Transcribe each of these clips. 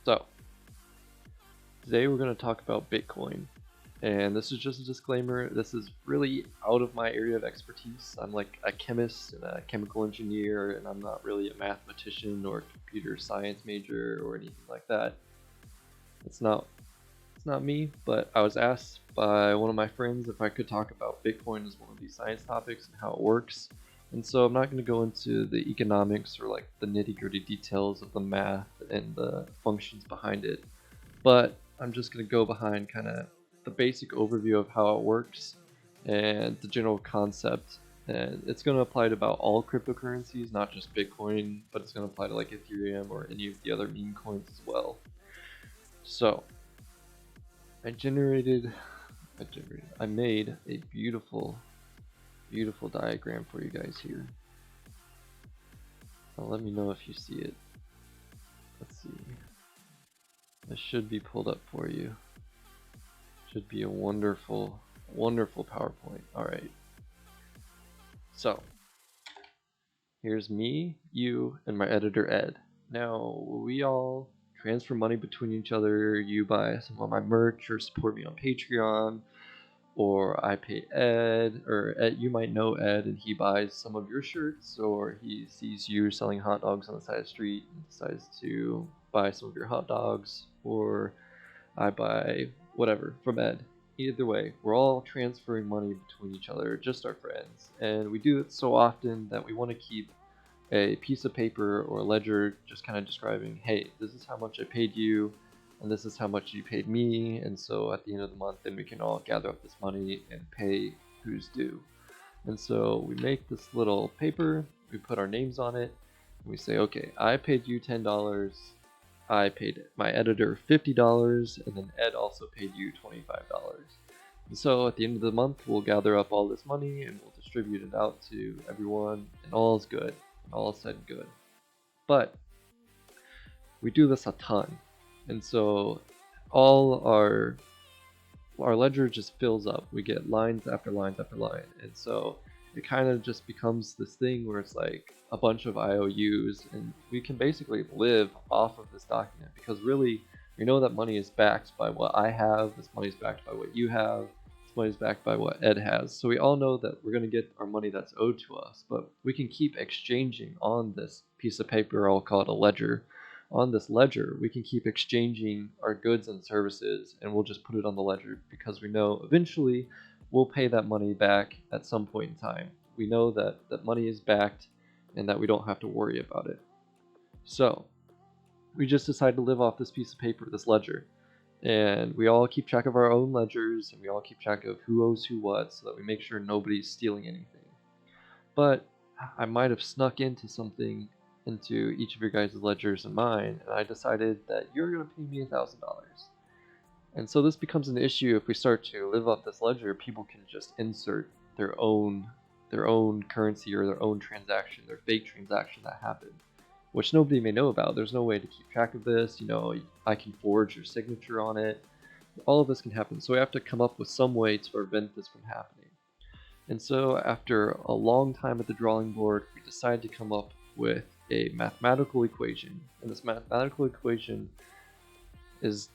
So, today we're going to talk about Bitcoin. And this is just a disclaimer, this is really out of my area of expertise. I'm like a chemist and a chemical engineer, and I'm not really a mathematician or a computer science major or anything like that. It's not me, but I was asked by one of my friends if I could talk about Bitcoin as one of these science topics and how it works. And so I'm not going to go into the economics or like the nitty-gritty details of the math and the functions behind it, but I'm just going to go behind kind of the basic overview of how it works and the general concept. And it's going to apply to about all cryptocurrencies, not just Bitcoin, but it's going to apply to like Ethereum or any of the other meme coins as well. So I made a beautiful diagram for you guys here. Now let me know if you see it. Let's see. This should be pulled up for you. Should be a wonderful PowerPoint. Alright. So, here's me, you, and my editor Ed. Now, we all transfer money between each other. You buy some of my merch or support me on Patreon, or I pay Ed, or Ed, you might know Ed and he buys some of your shirts, or he sees you selling hot dogs on the side of the street and decides to buy some of your hot dogs, or I buy whatever from Ed. Either way, we're all transferring money between each other, just our friends, and we do it so often that we want to keep a piece of paper or a ledger just kind of describing, hey, this is how much I paid you, and this is how much you paid me, and so at the end of the month, then we can all gather up this money and pay who's due. And so we make this little paper, we put our names on it, and we say, okay, I paid you $10, I paid my editor $50, and then Ed also paid you $25. And so at the end of the month, we'll gather up all this money and we'll distribute it out to everyone, and all is good, and all is said and good. But we do this a ton, and so all our ledger just fills up. We get lines after lines after line, and so it kind of just becomes this thing where it's like a bunch of IOUs, and we can basically live off of this document because really we know that money is backed by what I have, this money is backed by what you have, this money is backed by what Ed has. So we all know that we're going to get our money that's owed to us, but we can keep exchanging on this piece of paper. I'll call it a ledger. On this ledger, we can keep exchanging our goods and services, and we'll just put it on the ledger because we know eventually we'll pay that money back at some point in time. We know that that money is backed and that we don't have to worry about it. So we just decided to live off this piece of paper, this ledger, and we all keep track of our own ledgers, and we all keep track of who owes who what so that we make sure nobody's stealing anything. But I might have snuck into something into each of your guys' ledgers and mine, and I decided that you're going to pay me $1,000. And so this becomes an issue if we start to live off this ledger. People can just insert their own currency or their own transaction, their fake transaction that happened, which nobody may know about. There's no way to keep track of this. You know, I can forge your signature on it. All of this can happen. So we have to come up with some way to prevent this from happening. And so after a long time at the drawing board, we decided to come up with a mathematical equation. And this mathematical equation is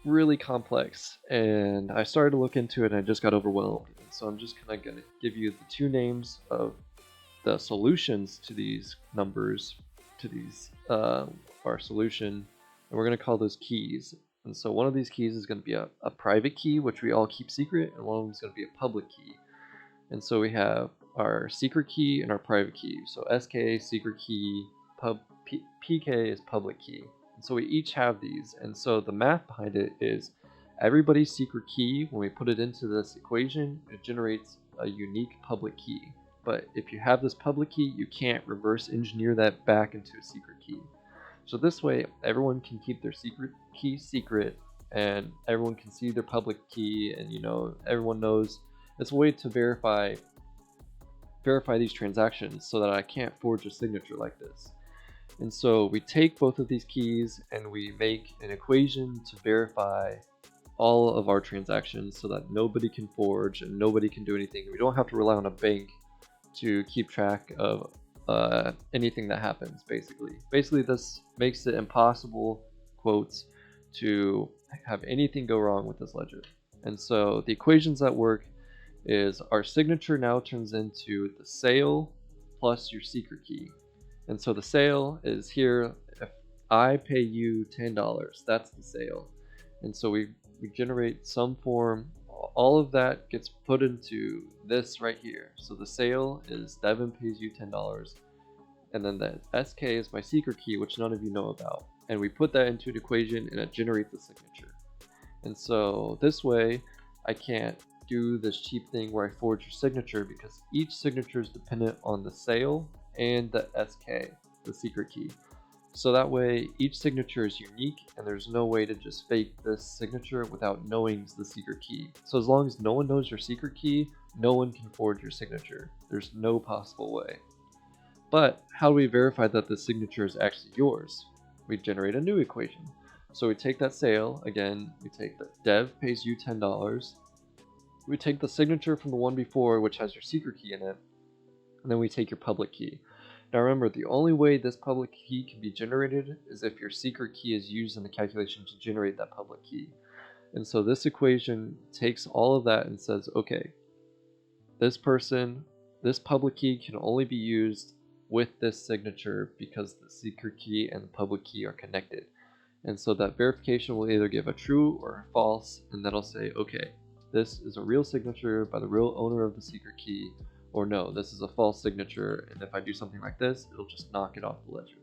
really complex, and I started to look into it and I just got overwhelmed. And so I'm just kind of going to give you the two names of the solutions to these numbers, to these our solution, and we're going to call those keys. And so one of these keys is going to be a private key, which we all keep secret, and one of them is going to be a public key. And so we have our secret key and our private key. So SK secret key, PK is public key. And so we each have these, and so the math behind it is everybody's secret key, when we put it into this equation, it generates a unique public key. But if you have this public key, you can't reverse engineer that back into a secret key. So this way, everyone can keep their secret key secret, and everyone can see their public key, and everyone knows. It's a way to verify these transactions so that I can't forge a signature like this. And so we take both of these keys and we make an equation to verify all of our transactions so that nobody can forge and nobody can do anything. We don't have to rely on a bank to keep track of anything that happens, basically. Basically, this makes it impossible, quotes to have anything go wrong with this ledger. And so the equations that work is our signature now turns into the sale plus your secret key. And so the sale is here. If I pay you $10, that's the sale. And so we generate some form. All of that gets put into this right here. So the sale is Devin pays you $10. And then the SK is my secret key, which none of you know about. And we put that into an equation and it generates the signature. And so this way, I can't do this cheap thing where I forge your signature, because each signature is dependent on the sale and the SK, the secret key. So that way each signature is unique and there's no way to just fake this signature without knowing the secret key. So as long as no one knows your secret key, no one can forge your signature. There's no possible way. But how do we verify that the signature is actually yours? We generate a new equation. So we take that sale, again, we take the Dev pays you $10. We take the signature from the one before, which has your secret key in it, and then we take your public key. Now remember, the only way this public key can be generated is if your secret key is used in the calculation to generate that public key. And so this equation takes all of that and says, okay, this public key can only be used with this signature because the secret key and the public key are connected. And so that verification will either give a true or a false, and that'll say, okay, this is a real signature by the real owner of the secret key, or no, this is a false signature, and if I do something like this, it'll just knock it off the ledger.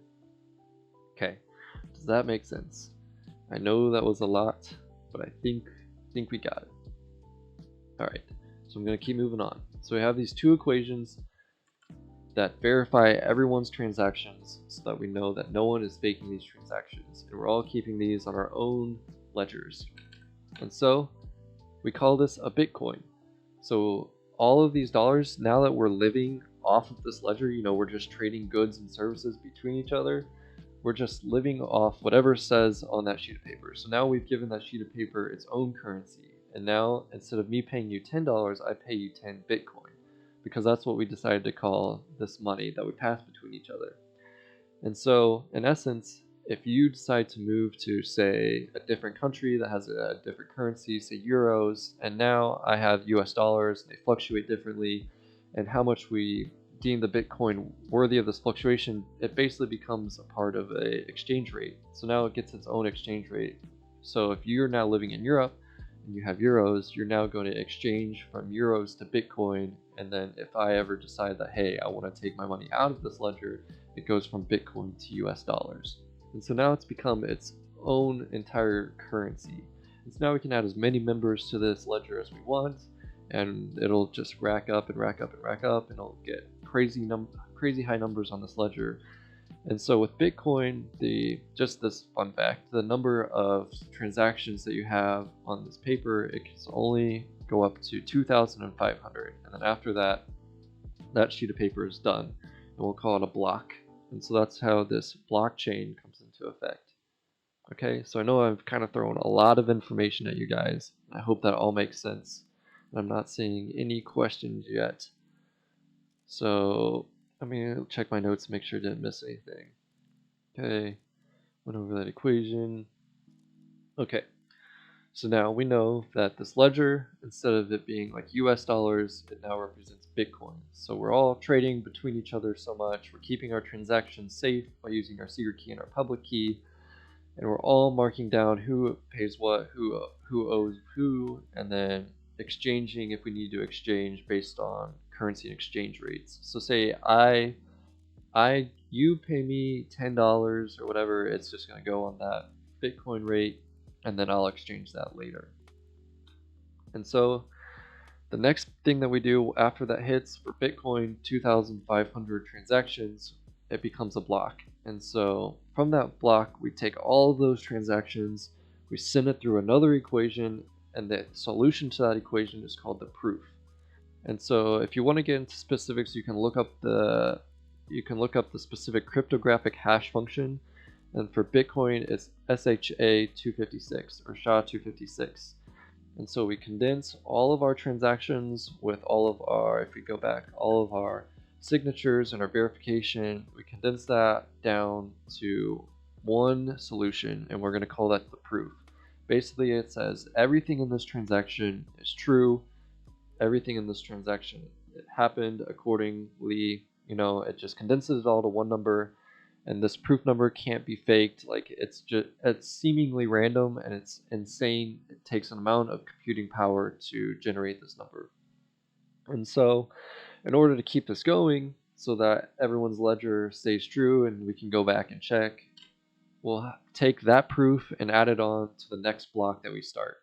Okay, does that make sense? I know that was a lot, but I think we got it. All right, so I'm gonna keep moving on. So we have these two equations that verify everyone's transactions so that we know that no one is faking these transactions, and we're all keeping these on our own ledgers. And so we call this a Bitcoin. So all of these dollars, now that we're living off of this ledger, we're just trading goods and services between each other. We're just living off whatever says on that sheet of paper. So now we've given that sheet of paper its own currency. And now instead of me paying you $10, I pay you 10 Bitcoin, because that's what we decided to call this money that we pass between each other. And so in essence, if you decide to move to, say, a different country that has a different currency, say euros, and now I have US dollars, they fluctuate differently, and how much we deem the Bitcoin worthy of this fluctuation, it basically becomes a part of a exchange rate. So now it gets its own exchange rate. So if you're now living in Europe and you have euros, you're now going to exchange from euros to Bitcoin. And then if I ever decide that, hey, I want to take my money out of this ledger, it goes from Bitcoin to US dollars. And so now it's become its own entire currency. And so now we can add as many members to this ledger as we want, and it'll just rack up and rack up and rack up, and it'll get crazy high numbers on this ledger. And so with Bitcoin, just this fun fact, the number of transactions that you have on this paper, it can only go up to 2,500. And then after that, that sheet of paper is done, and we'll call it a block. And so that's how this blockchain comes into effect. Okay, so I know I've kind of thrown a lot of information at you guys. I hope that all makes sense. And I'm not seeing any questions yet. So let me check my notes, make sure I didn't miss anything. Okay, went over that equation. Okay, so now we know that this ledger, instead of it being like US dollars, it now represents Bitcoin. So we're all trading between each other so much. We're keeping our transactions safe by using our secret key and our public key. And we're all marking down who pays what, who owes who, and then exchanging if we need to exchange based on currency and exchange rates. So say you pay me $10 or whatever, it's just going to go on that Bitcoin rate, and then I'll exchange that later. And so the next thing that we do after that hits for Bitcoin 2,500 transactions, it becomes a block. And so from that block, we take all of those transactions, we send it through another equation, and the solution to that equation is called the proof. And so if you want to get into specifics, you can look up the specific cryptographic hash function. And for Bitcoin, it's SHA-256 or SHA-256. And so we condense all of our transactions with if we go back, all of our signatures and our verification, we condense that down to one solution, and we're going to call that the proof. Basically, it says everything in this transaction is true. Everything in this transaction, it happened accordingly. It just condenses it all to one number, and this proof number can't be faked. Like, it's seemingly random, and it's insane. It takes an amount of computing power to generate this number. And so, in order to keep this going so that everyone's ledger stays true and we can go back and check, we'll take that proof and add it on to the next block that we start.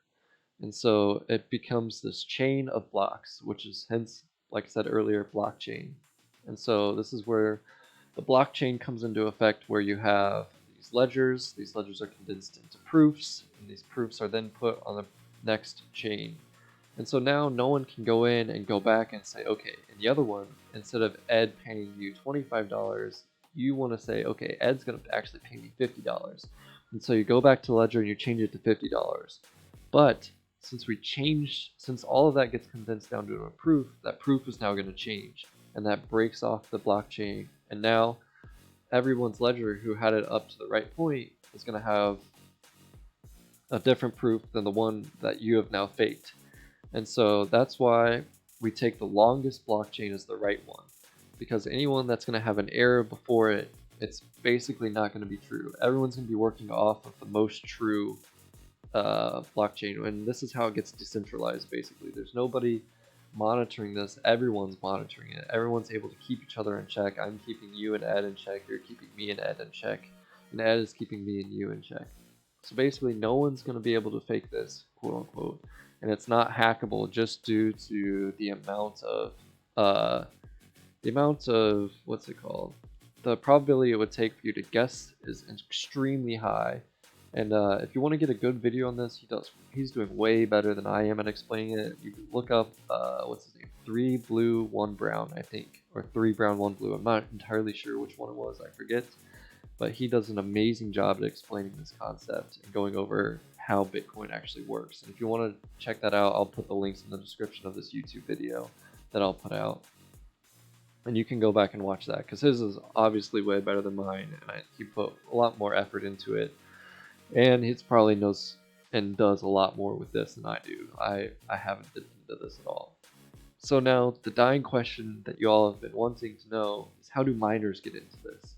And so it becomes this chain of blocks, which is hence, like I said earlier, blockchain. And so this is where the blockchain comes into effect, where you have these ledgers. These ledgers are condensed into proofs, and these proofs are then put on the next chain. And so now no one can go in and go back and say, okay, in the other one, instead of Ed paying you $25, you want to say, okay, Ed's going to actually pay me $50. And so you go back to Ledger and you change it to $50. But since all of that gets condensed down to a proof, that proof is now going to change. And that breaks off the blockchain. And now everyone's ledger who had it up to the right point is going to have a different proof than the one that you have now faked. And so that's why we take the longest blockchain as the right one, because anyone that's going to have an error before it, it's basically not going to be true. Everyone's going to be working off of the most true blockchain, and this is how it gets decentralized. Basically, there's nobody monitoring this. Everyone's monitoring it. Everyone's able to keep each other in check. I'm keeping you and Ed in check. You're keeping me and Ed in check, and Ed is keeping me and you in check. So basically, no one's going to be able to fake this, quote unquote, and it's not hackable just due to the amount of what's it called? The probability it would take for you to guess is extremely high. And if you want to get a good video on this, he's doing way better than I am at explaining it. You can look up what's his name, 3 blue 1 brown, I think, or 3 brown 1 blue. I'm not entirely sure which one it was, I forget. But he does an amazing job at explaining this concept and going over how Bitcoin actually works. And if you want to check that out, I'll put the links in the description of this YouTube video that I'll put out. And you can go back and watch that, because his is obviously way better than mine, and he put a lot more effort into it. And he probably knows and does a lot more with this than I do. I haven't dipped into this at all. So now, the dying question that you all have been wanting to know is, how do miners get into this?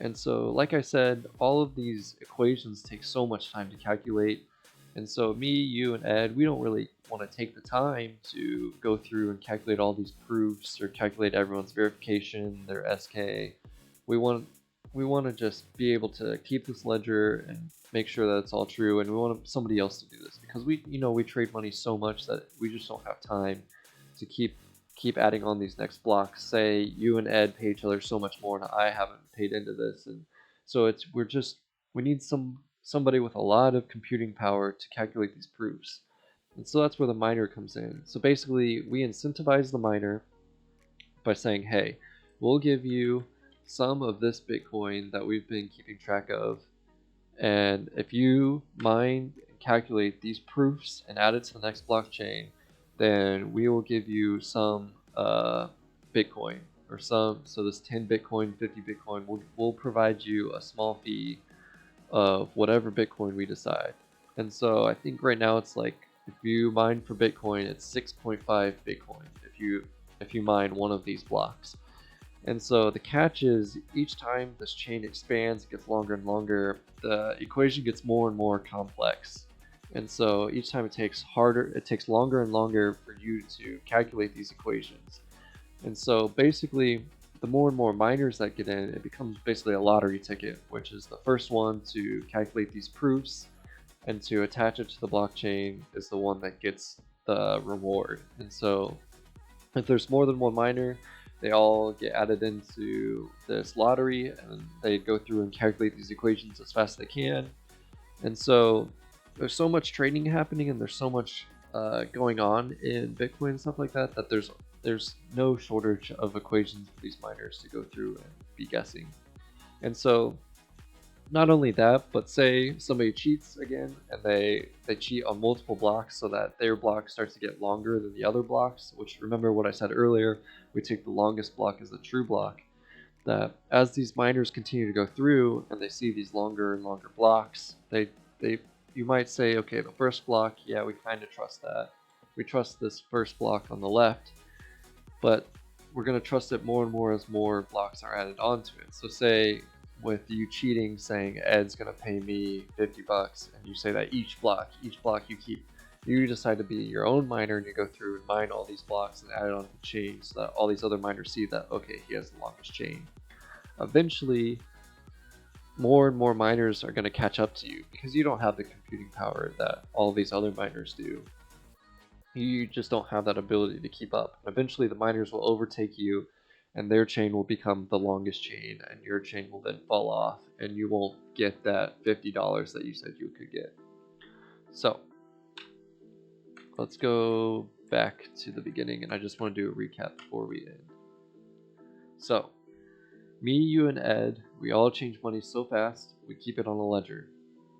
And so, like I said, all of these equations take so much time to calculate. And so me, you, and Ed, we don't really want to take the time to go through and calculate all these proofs or calculate everyone's verification, their SK. We want to just be able to keep this ledger and make sure that it's all true, and we want somebody else to do this, because we trade money so much that we just don't have time to keep adding on these next blocks. Say you and Ed pay each other so much more, and I haven't paid into this, and so we need somebody with a lot of computing power to calculate these proofs. And so that's where the miner comes in. So basically, we incentivize the miner by saying, hey, we'll give you some of this Bitcoin that we've been keeping track of, and if you mine and calculate these proofs and add it to the next blockchain, then we will give you some Bitcoin, or so this 10 Bitcoin, 50 Bitcoin, we'll provide you a small fee of whatever Bitcoin we decide. And so I think right now it's like, if you mine for Bitcoin, it's 6.5 Bitcoin if you mine one of these blocks. And so the catch is, each time this chain expands, it gets longer and longer, the equation gets more and more complex. And so each time it takes longer and longer for you to calculate these equations. And so basically, the more and more miners that get in, it becomes basically a lottery ticket, which is the first one to calculate these proofs and to attach it to the blockchain is the one that gets the reward. And so if there's more than one miner, they all get added into this lottery, and they go through and calculate these equations as fast as they can. And so there's so much trading happening, and there's so much going on in Bitcoin and stuff like that, that there's no shortage of equations for these miners to go through and be guessing. And so not only that, but say somebody cheats again, and they cheat on multiple blocks so that their block starts to get longer than the other blocks, which, remember what I said earlier, we take the longest block as the true block. that as these miners continue to go through and they see these longer and longer blocks, you might say, okay, the first block, yeah, we kind of trust that. We trust this first block on the left, but we're going to trust it more and more as more blocks are added onto it. So say with you cheating, saying Ed's going to pay me $50, and you say that each block you keep, you decide to be your own miner and you go through and mine all these blocks and add it onto the chain so that all these other miners see that, okay, he has the longest chain. Eventually, more and more miners are going to catch up to you because you don't have the computing power that all these other miners do. You just don't have that ability to keep up. Eventually the miners will overtake you and their chain will become the longest chain, and your chain will then fall off and you won't get that $50 that you said you could get. So let's go back to the beginning, and I just want to do a recap before we end. So me, you, and Ed, we all change money so fast, we keep it on a ledger.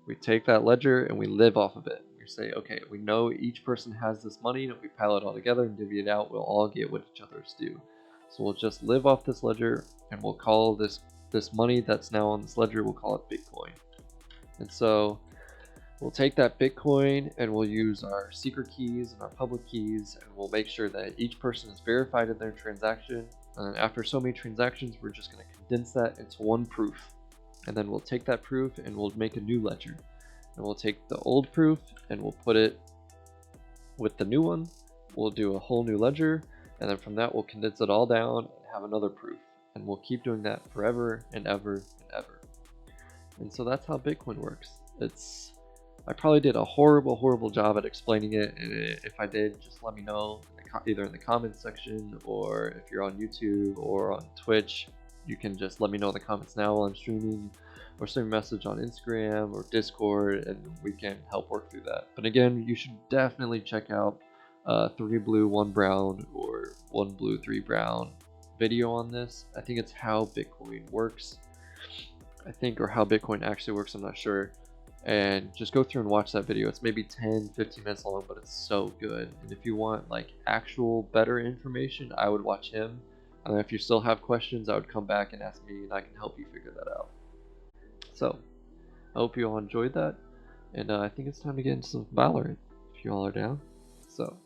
We take that ledger and we live off of it. We say, okay, we know each person has this money, and if we pile it all together and divvy it out, we'll all get what each other's due. So we'll just live off this ledger, and we'll call this money that's now on this ledger, we'll call it Bitcoin. And so we'll take that Bitcoin and we'll use our secret keys and our public keys, and we'll make sure that each person is verified in their transaction. And after so many transactions, we're just going to condense that into one proof. And then we'll take that proof and we'll make a new ledger. And we'll take the old proof and we'll put it with the new one. We'll do a whole new ledger, and then from that we'll condense it all down and have another proof. And we'll keep doing that forever and ever and ever. And so that's how Bitcoin works. I probably did a horrible job at explaining it, and if I did, just let me know either in the comments section, or if you're on YouTube or on Twitch, you can just let me know in the comments now while I'm streaming, or send me a message on Instagram or Discord, and we can help work through that. But again, you should definitely check out 3 blue 1 brown or 1 blue 3 brown video on this. I think it's how Bitcoin works, or how Bitcoin actually works, I'm not sure. And just go through and watch that video. It's maybe 10-15 minutes long, but it's so good. And if you want like actual better information, I would watch him. And if you still have questions, I would come back and ask me, and I can help you figure that out. So I hope you all enjoyed that, and I think it's time to get into some Valorant if you all are down. So